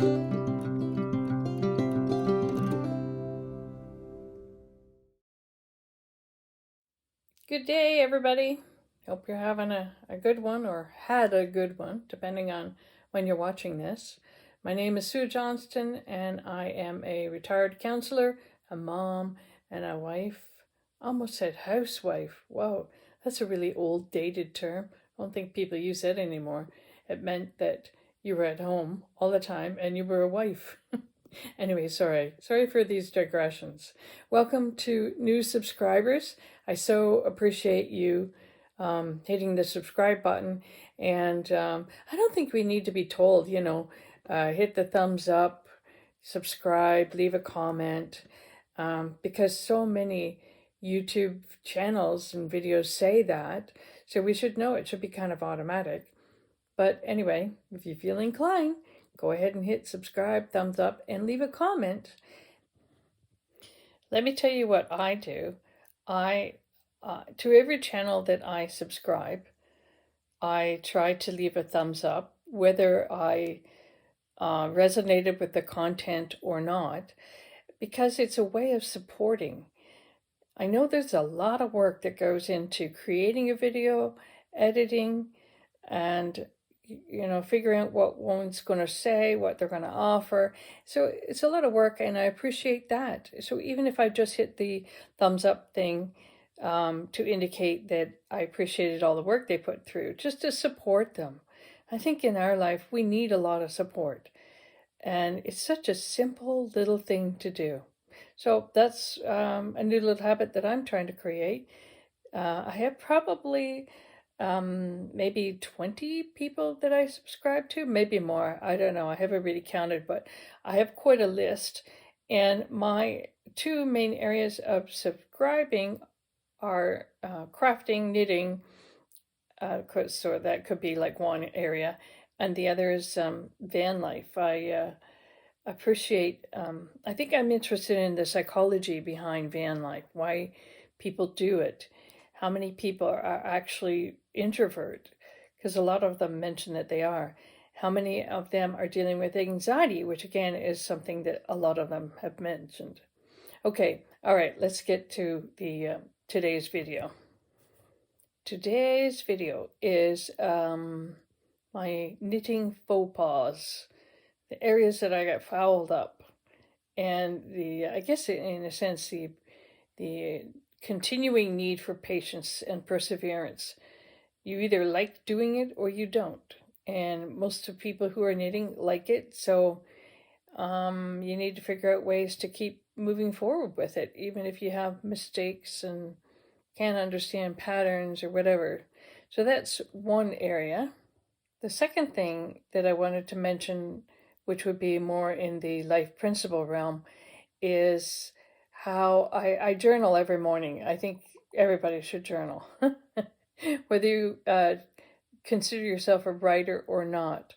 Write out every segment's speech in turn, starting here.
Good day, everybody. Hope you're having a good one or had a good one, depending on when you're watching this. My name is Sue Johnston, and I am a retired counselor, a mom, and a wife. Almost said housewife. Whoa, that's a really old, dated term. I don't think people use that anymore. It meant that you were at home all the time and you were a wife. Anyway, sorry for these digressions. Welcome to new subscribers. I so appreciate you hitting the subscribe button. And I don't think we need to be told, hit the thumbs up, subscribe, leave a comment, because so many YouTube channels and videos say that. So we should know it should be kind of automatic. But anyway, if you feel inclined, go ahead and hit subscribe, thumbs up, and leave a comment. Let me tell you what I do. To every channel that I subscribe, I try to leave a thumbs up, whether I resonated with the content or not, because it's a way of supporting. I know there's a lot of work that goes into creating a video, editing, and figuring out what one's going to say, what they're going to offer. So it's a lot of work, and I appreciate that. So even if I just hit the thumbs up thing to indicate that I appreciated all the work they put through, just to support them. I think in our life, we need a lot of support. And it's such a simple little thing to do. So that's a new little habit that I'm trying to create. I have probably maybe 20 people that I subscribe to, maybe more. I don't know. I haven't really counted, but I have quite a list. And my two main areas of subscribing are crafting, knitting, so that could be like one area, and the other is van life. I appreciate, I think I'm interested in the psychology behind van life, why people do it, how many people are actually introvert, because a lot of them mention that they are. How many of them are dealing with anxiety, which again is something that a lot of them have mentioned. Okay, all right, let's get to the today's video. Today's video is my knitting faux pas, the areas that I got fouled up, and I guess in a sense, the continuing need for patience and perseverance. You either like doing it or you don't. And most of the people who are knitting like it, so you need to figure out ways to keep moving forward with it, even if you have mistakes and can't understand patterns or whatever. So that's one area. The second thing that I wanted to mention, which would be more in the life principle realm, is how I journal every morning. I think everybody should journal, whether you consider yourself a writer or not.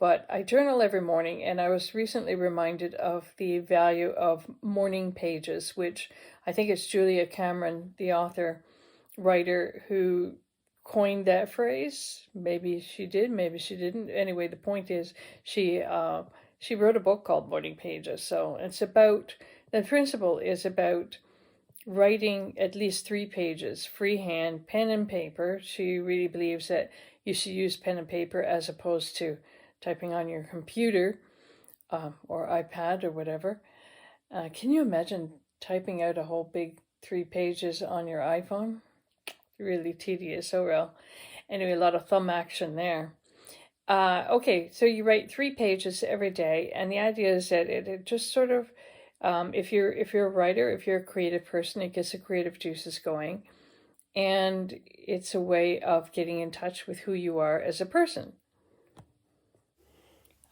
But I journal every morning, and I was recently reminded of the value of morning pages, which I think it's Julia Cameron, the author, writer, who coined that phrase. Maybe she did, maybe she didn't. Anyway, the point is she wrote a book called Morning Pages. So it's about, the principle is about writing at least 3 pages, freehand, pen and paper. She really believes that you should use pen and paper as opposed to typing on your computer or iPad or whatever. Can you imagine typing out a whole big 3 pages on your iPhone? Really tedious. Oh well. Anyway, a lot of thumb action there. Okay, so you write 3 pages every day, and the idea is that it just sort of, if you're a writer, if you're a creative person, it gets the creative juices going, and it's a way of getting in touch with who you are as a person.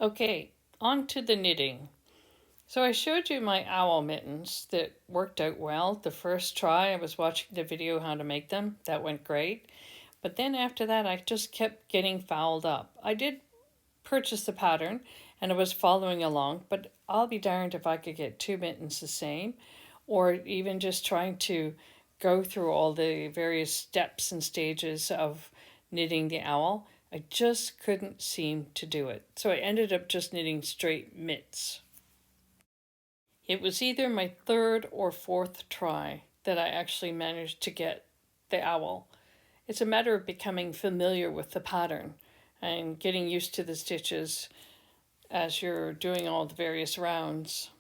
Okay, on to the knitting. So I showed you my owl mittens that worked out well. The first try, I was watching the video how to make them. That went great. But then after that, I just kept getting fouled up. I did purchase the pattern and I was following along, but I'll be darned if I could get 2 mittens the same, or even just trying to go through all the various steps and stages of knitting the owl. I just couldn't seem to do it. So I ended up just knitting straight mitts. It was either my third or fourth try that I actually managed to get the owl. It's a matter of becoming familiar with the pattern and getting used to the stitches as you're doing all the various rounds.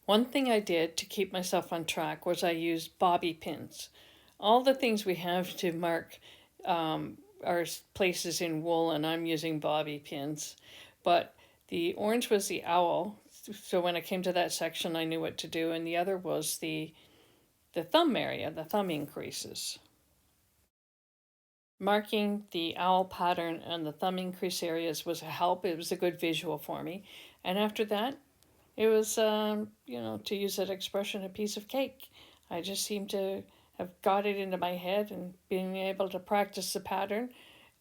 One thing I did to keep myself on track was I used bobby pins. All the things we have to mark are places in wool, and I'm using bobby pins. But the orange was the owl, so when I came to that section, I knew what to do, and the other was the thumb area, the thumb increases. Marking the owl pattern and the thumb increase areas was a help. It was a good visual for me. And after that, it was, to use that expression, a piece of cake. I just seemed to have got it into my head and being able to practice the pattern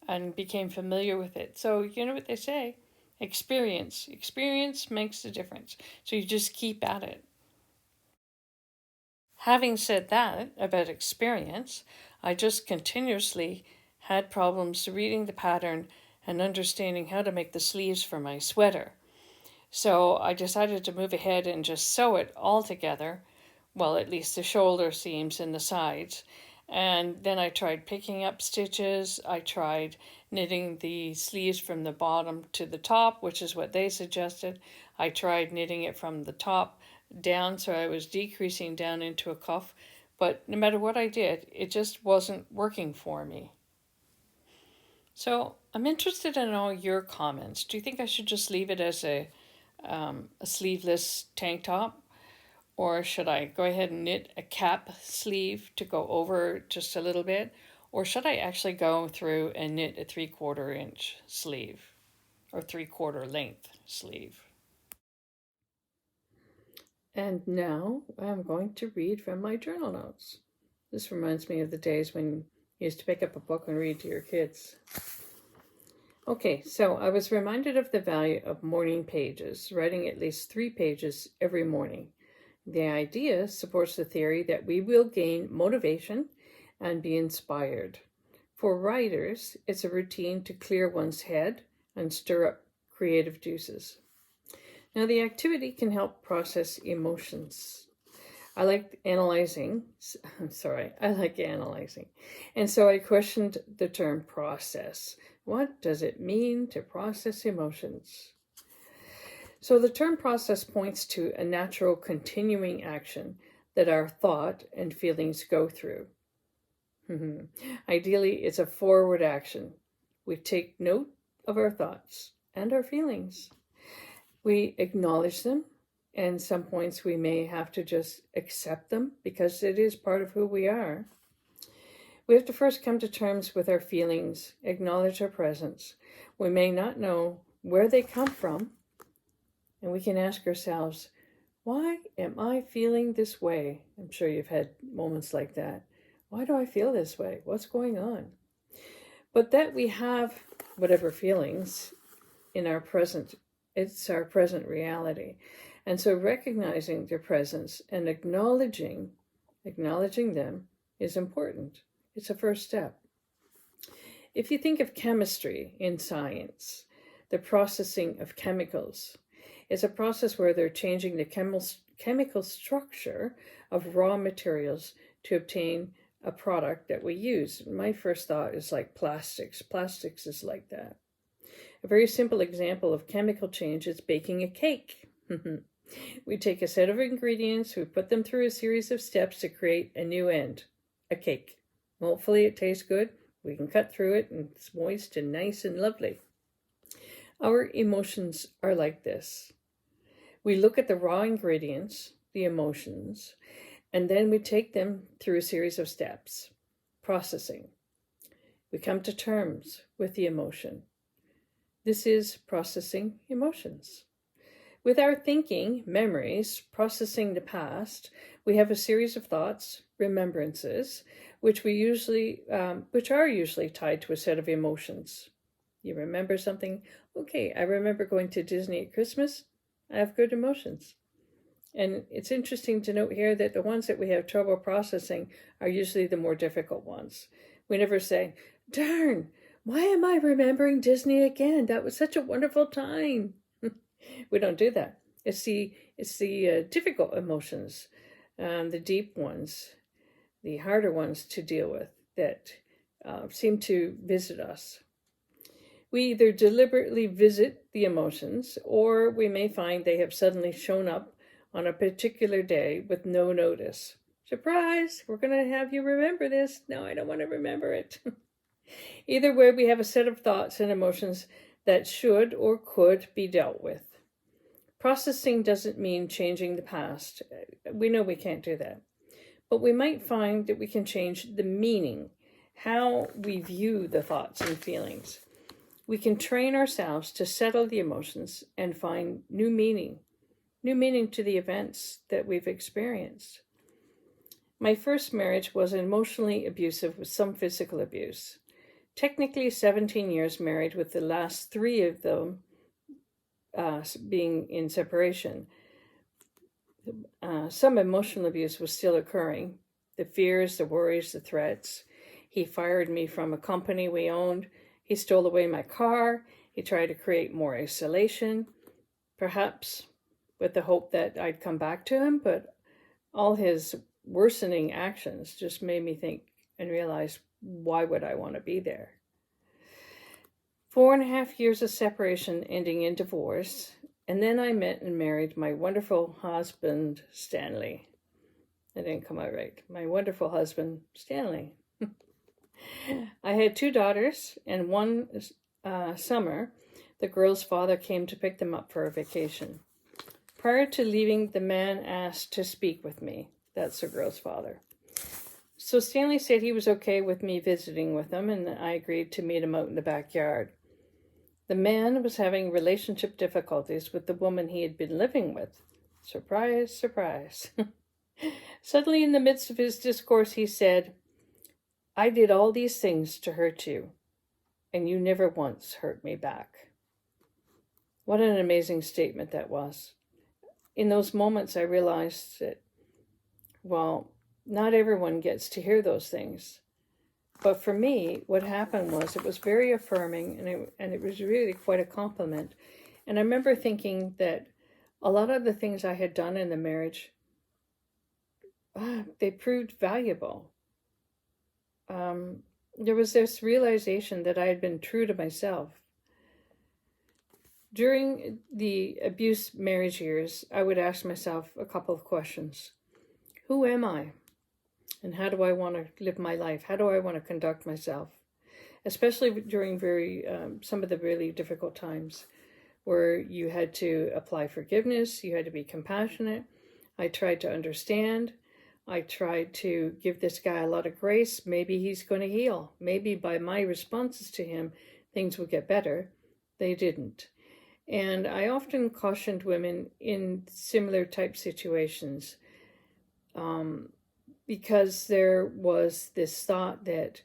and became familiar with it. So, you know what they say? Experience. Experience makes the difference. So you just keep at it. Having said that about experience, I just continuously had problems reading the pattern and understanding how to make the sleeves for my sweater. So I decided to move ahead and just sew it all together, well, at least the shoulder seams and the sides. And then I tried picking up stitches. I tried knitting the sleeves from the bottom to the top, which is what they suggested. I tried knitting it from the top down, so I was decreasing down into a cuff. But no matter what I did, it just wasn't working for me. So I'm interested in all your comments. Do you think I should just leave it as a sleeveless tank top? Or should I go ahead and knit a cap sleeve to go over just a little bit? Or should I actually go through and knit a 3/4 inch sleeve or 3/4 length sleeve? And now I'm going to read from my journal notes. This reminds me of the days when you used to pick up a book and read to your kids. Okay, so I was reminded of the value of morning pages, writing at least 3 pages every morning. The idea supports the theory that we will gain motivation and be inspired. For writers, it's a routine to clear one's head and stir up creative juices. Now, the activity can help process emotions. I like analyzing. And so I questioned the term process. What does it mean to process emotions? So the term process points to a natural continuing action that our thought and feelings go through. Ideally, it's a forward action. We take note of our thoughts and our feelings. We acknowledge them, and some points we may have to just accept them because it is part of who we are. We have to first come to terms with our feelings, acknowledge their presence. We may not know where they come from, and we can ask ourselves, why am I feeling this way? I'm sure you've had moments like that. Why do I feel this way? What's going on? But that we have whatever feelings in our present, it's our present reality. And so recognizing their presence and acknowledging them is important. It's a first step. If you think of chemistry in science, the processing of chemicals, it's a process where they're changing the chemical structure of raw materials to obtain a product that we use. My first thought is like plastics. Plastics is like that. A very simple example of chemical change is baking a cake. We take a set of ingredients, we put them through a series of steps to create a new end, a cake. Hopefully it tastes good. We can cut through it and it's moist and nice and lovely. Our emotions are like this. We look at the raw ingredients, the emotions, and then we take them through a series of steps. Processing. We come to terms with the emotion. This is processing emotions. With our thinking, memories, processing the past, we have a series of thoughts, remembrances, which are usually tied to a set of emotions. You remember something? Okay, I remember going to Disney at Christmas. I have good emotions. And it's interesting to note here that the ones that we have trouble processing are usually the more difficult ones. We never say, darn, Why am I remembering Disney again? That was such a wonderful time. We don't do that. It's the difficult emotions, the deep ones, the harder ones to deal with that seem to visit us. We either deliberately visit the emotions, or we may find they have suddenly shown up on a particular day with no notice. Surprise! We're going to have you remember this. No, I don't want to remember it. Either way, we have a set of thoughts and emotions that should or could be dealt with. Processing doesn't mean changing the past. We know we can't do that. But we might find that we can change the meaning, how we view the thoughts and feelings. We can train ourselves to settle the emotions and find new meaning to the events that we've experienced. My first marriage was emotionally abusive with some physical abuse. Technically 17 years married, with the last 3 of them being in separation. Some emotional abuse was still occurring. The fears, the worries, the threats. He fired me from a company we owned. He stole away my car. He tried to create more isolation, perhaps with the hope that I'd come back to him, but all his worsening actions just made me think and realize, why would I want to be there? 4.5 years of separation ending in divorce, and then I met and married my wonderful husband, Stanley. That didn't come out right. My wonderful husband, Stanley. I had 2 daughters, and one summer, the girls' father came to pick them up for a vacation. Prior to leaving, the man asked to speak with me. That's the girl's father. So Stanley said he was okay with me visiting with him, and I agreed to meet him out in the backyard. The man was having relationship difficulties with the woman he had been living with. Surprise, surprise. Suddenly, in the midst of his discourse, he said, "I did all these things to hurt you, and you never once hurt me back." What an amazing statement that was. In those moments, I realized that, well, not everyone gets to hear those things. But for me, what happened was it was very affirming, and it was really quite a compliment. And I remember thinking that a lot of the things I had done in the marriage, they proved valuable. There was this realization that I had been true to myself. During the abuse marriage years, I would ask myself a couple of questions. Who am I? And how do I want to live my life? How do I want to conduct myself? Especially during some of the really difficult times where you had to apply forgiveness, you had to be compassionate. I tried to understand. I tried to give this guy a lot of grace. Maybe he's going to heal. Maybe by my responses to him, things would get better. They didn't. And I often cautioned women in similar type situations, because there was this thought that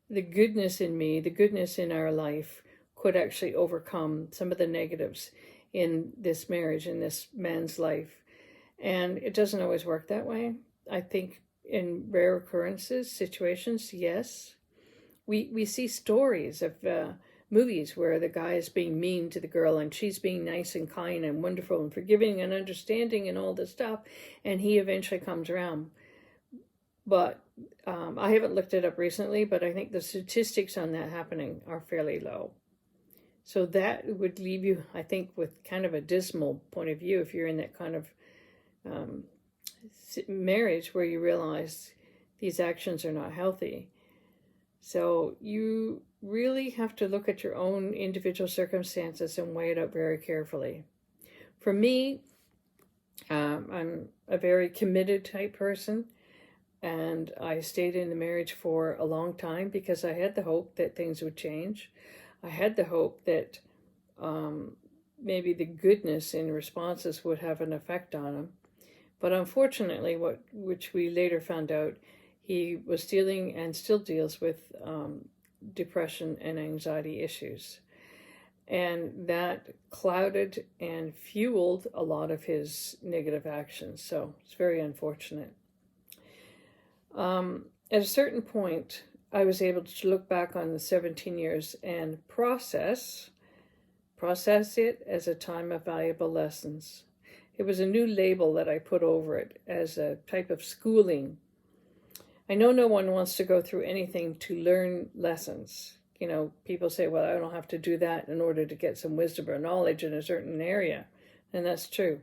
the goodness in me, the goodness in our life, could actually overcome some of the negatives in this marriage, in this man's life. And it doesn't always work that way. I think in rare occurrences, situations, yes. We see stories of movies where the guy is being mean to the girl and she's being nice and kind and wonderful and forgiving and understanding and all this stuff, and he eventually comes around. But I haven't looked it up recently, but I think the statistics on that happening are fairly low. So that would leave you, I think, with kind of a dismal point of view if you're in that kind of marriage where you realize these actions are not healthy. So you really have to look at your own individual circumstances and weigh it up very carefully. For me, I'm a very committed type person, and I stayed in the marriage for a long time because I had the hope that things would change. I had the hope that maybe the goodness in responses would have an effect on him. But unfortunately, which we later found out, he was dealing and still deals with depression and anxiety issues. And that clouded and fueled a lot of his negative actions. So it's very unfortunate. At a certain point, I was able to look back on the 17 years and process it as a time of valuable lessons. It was a new label that I put over it as a type of schooling. I know no one wants to go through anything to learn lessons. People say, well, I don't have to do that in order to get some wisdom or knowledge in a certain area. And that's true.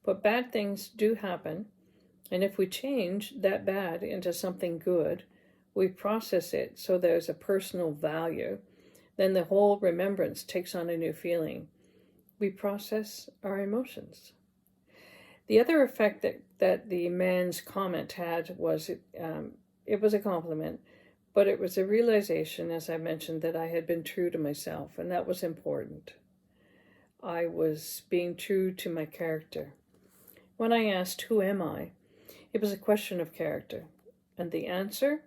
But bad things do happen. And if we change that bad into something good, we process it so there's a personal value, then the whole remembrance takes on a new feeling. We process our emotions. The other effect that the man's comment had was it was a compliment, but it was a realization, as I mentioned, that I had been true to myself, and that was important. I was being true to my character. When I asked, who am I? It was a question of character. And the answer?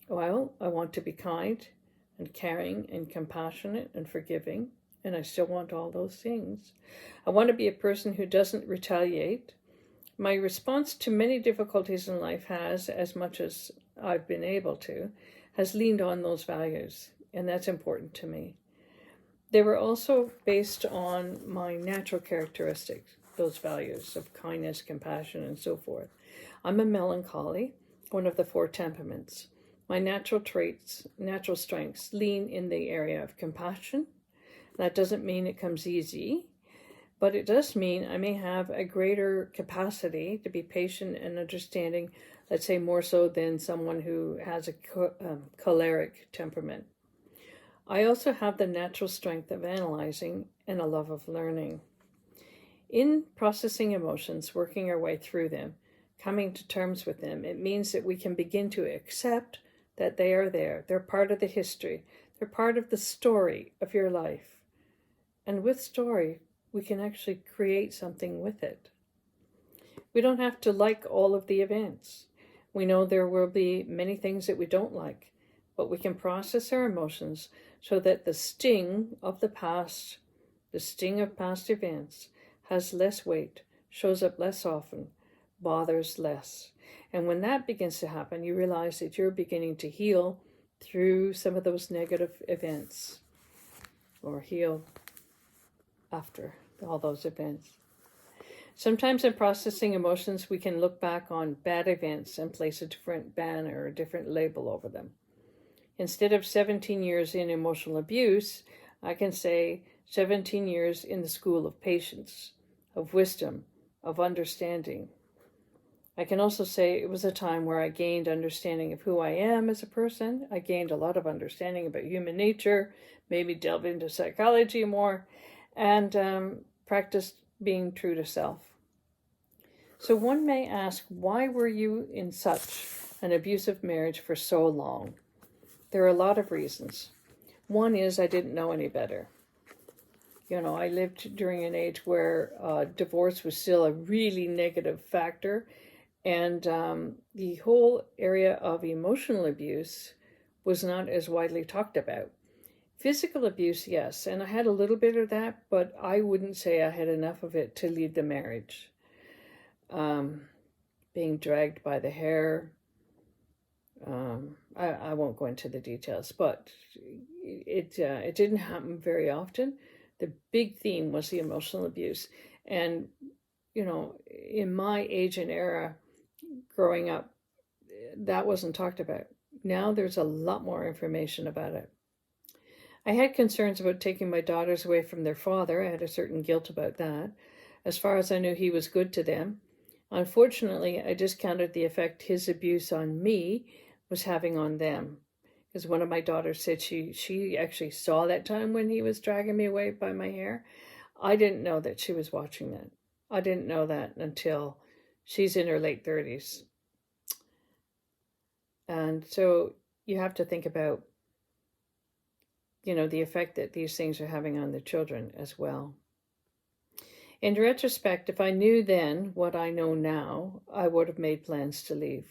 Well, I want to be kind and caring and compassionate and forgiving, and I still want all those things. I want to be a person who doesn't retaliate. My response to many difficulties in life has, as much as I've been able to, has leaned on those values, and that's important to me. They were also based on my natural characteristics, those values of kindness, compassion, and so forth. I'm a melancholy, one of the 4 temperaments. My natural strengths lean in the area of compassion. That doesn't mean it comes easy, but it does mean I may have a greater capacity to be patient and understanding, let's say more so than someone who has a choleric temperament. I also have the natural strength of analyzing and a love of learning. In processing emotions, working our way through them, coming to terms with them, it means that we can begin to accept that they are there. They're part of the history. They're part of the story of your life. And with story, we can actually create something with it. We don't have to like all of the events. We know there will be many things that we don't like, but we can process our emotions so that the sting of the past, the sting of past events, has less weight, shows up less often, bothers less. And when that begins to happen, you realize that you're beginning to heal through some of those negative events, or heal after all those events. Sometimes in processing emotions, we can look back on bad events and place a different banner or a different label over them. Instead of 17 years in emotional abuse, I can say 17 years in the school of patience, of wisdom, of understanding. I can also say it was a time where I gained understanding of who I am as a person. I gained a lot of understanding about human nature, maybe delve into psychology more, and practiced being true to self. So one may ask, why were you in such an abusive marriage for so long? There are a lot of reasons. One is I didn't know any better. I lived during an age where divorce was still a really negative factor. And the whole area of emotional abuse was not as widely talked about. Physical abuse, yes, and I had a little bit of that, but I wouldn't say I had enough of it to lead the marriage. Being dragged by the hair, I won't go into the details, but it didn't happen very often. The big theme was the emotional abuse. And, in my age and era, growing up, that wasn't talked about. Now there's a lot more information about it. I had concerns about taking my daughters away from their father. I had a certain guilt about that. As far as I knew, he was good to them. Unfortunately, I discounted the effect his abuse on me was having on them. Because one of my daughters said she actually saw that time when he was dragging me away by my hair. I didn't know that she was watching that. I didn't know that until she's in her late 30s. And so you have to think about, the effect that these things are having on the children as well. In retrospect, if I knew then what I know now, I would have made plans to leave.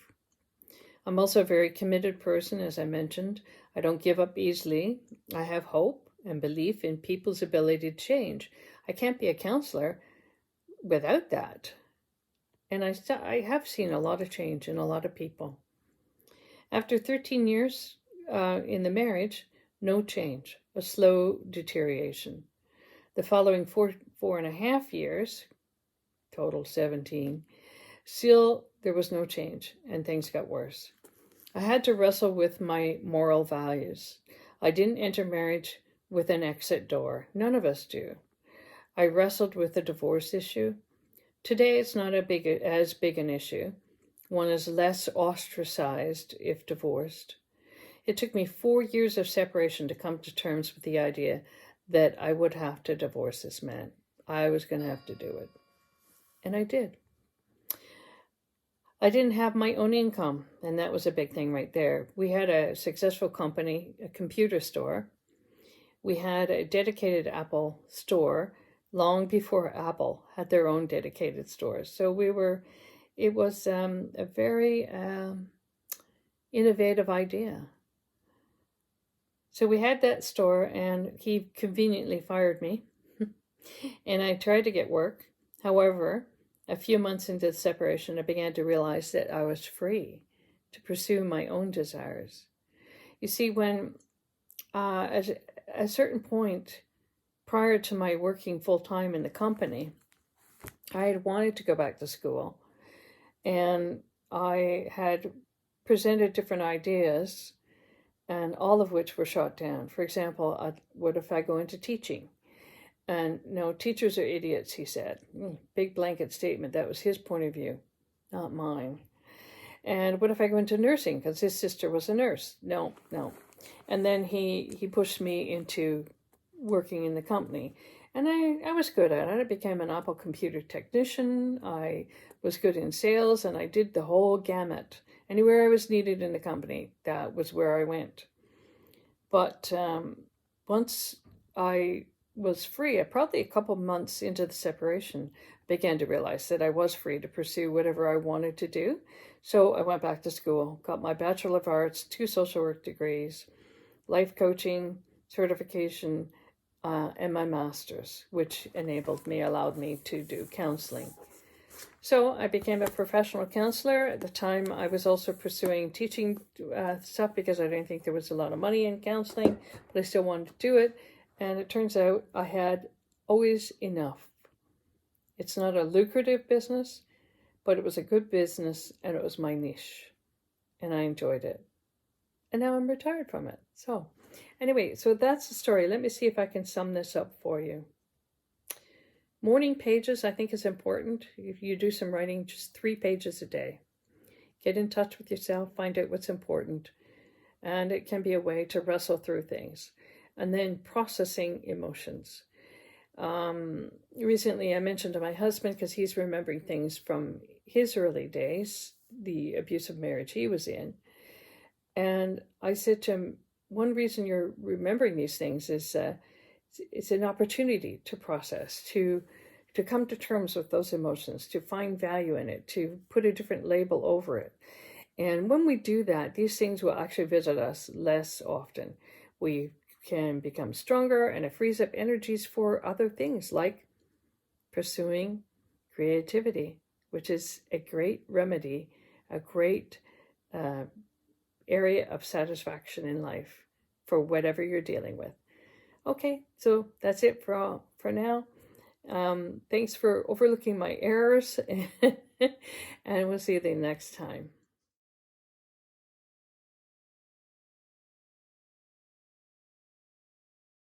I'm also a very committed person, as I mentioned. I don't give up easily. I have hope and belief in people's ability to change. I can't be a counselor without that. And I have seen a lot of change in a lot of people. After 13 years, in the marriage, no change, a slow deterioration. The following 4.5 years, total 17, still there was no change and things got worse. I had to wrestle with my moral values. I didn't enter marriage with an exit door. None of us do. I wrestled with the divorce issue. Today it's not as big an issue. One is less ostracized if divorced. It took me 4 years of separation to come to terms with the idea that I would have to divorce this man. I was going to have to do it. And I did. I didn't have my own income, and that was a big thing right there. We had a successful company, a computer store. We had a dedicated Apple store long before Apple had their own dedicated stores. So it was a very innovative idea. So we had that store, and he conveniently fired me, and I tried to get work. However, a few months into the separation, I began to realize that I was free to pursue my own desires. You see, when at a certain point, prior to my working full-time in the company, I had wanted to go back to school, and I had presented different ideas, and all of which were shot down. For example, what if I go into teaching? And no, teachers are idiots, he said. Big blanket statement. That was his point of view, not mine. And what if I go into nursing? Because his sister was a nurse. No. And then he pushed me into working in the company. And I was good at it. I became an Apple computer technician. I was good in sales, and I did the whole gamut. Anywhere I was needed in the company, that was where I went. But once I was free, probably a couple months into the separation, began to realize that I was free to pursue whatever I wanted to do. So I went back to school, got my Bachelor of Arts, 2 social work degrees, life coaching certification, and my master's, which allowed me to do counseling. So I became a professional counselor. At the time, I was also pursuing teaching stuff because I didn't think there was a lot of money in counseling, but I still wanted to do it. And it turns out I had always enough. It's not a lucrative business, but it was a good business, and it was my niche. And I enjoyed it. And now I'm retired from it. So anyway, so that's the story. Let me see if I can sum this up for you. Morning pages, I think, is important. If you do some writing, just 3 pages a day. Get in touch with yourself, find out what's important. And it can be a way to wrestle through things. And then processing emotions. Recently I mentioned to my husband, because he's remembering things from his early days, the abusive marriage he was in. And I said to him, one reason you're remembering these things is it's an opportunity to process, to come to terms with those emotions, to find value in it, to put a different label over it. And when we do that, these things will actually visit us less often. We can become stronger, and it frees up energies for other things like pursuing creativity, which is a great remedy, a great area of satisfaction in life for whatever you're dealing with. Okay, so that's it for now. Thanks for overlooking my errors, and we'll see you the next time.